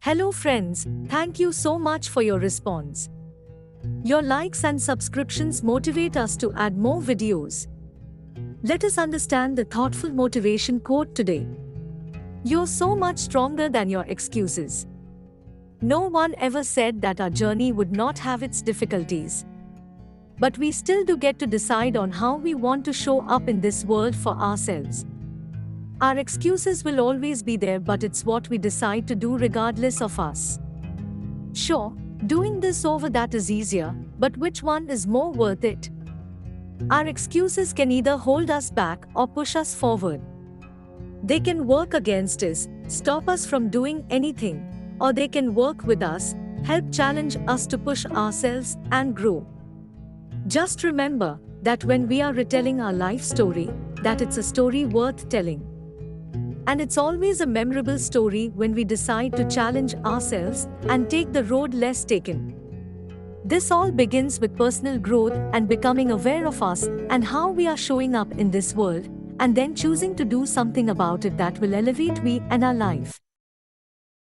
Hello friends, thank you so much for your response. Your likes and subscriptions motivate us to add more videos. Let us understand the thoughtful motivation quote today. You're so much stronger than your excuses. No one ever said that our journey would not have its difficulties. But we still do get to decide on how we want to show up in this world for ourselves. Our excuses will always be there, but it's what we decide to do regardless of us. Sure, doing this over that is easier, but which one is more worth it? Our excuses can either hold us back or push us forward. They can work against us, stop us from doing anything, or they can work with us, help challenge us to push ourselves and grow. Just remember that when we are retelling our life story, that it's a story worth telling. And it's always a memorable story when we decide to challenge ourselves and take the road less taken. This all begins with personal growth and becoming aware of us and how we are showing up in this world, and then choosing to do something about it that will elevate we and our life.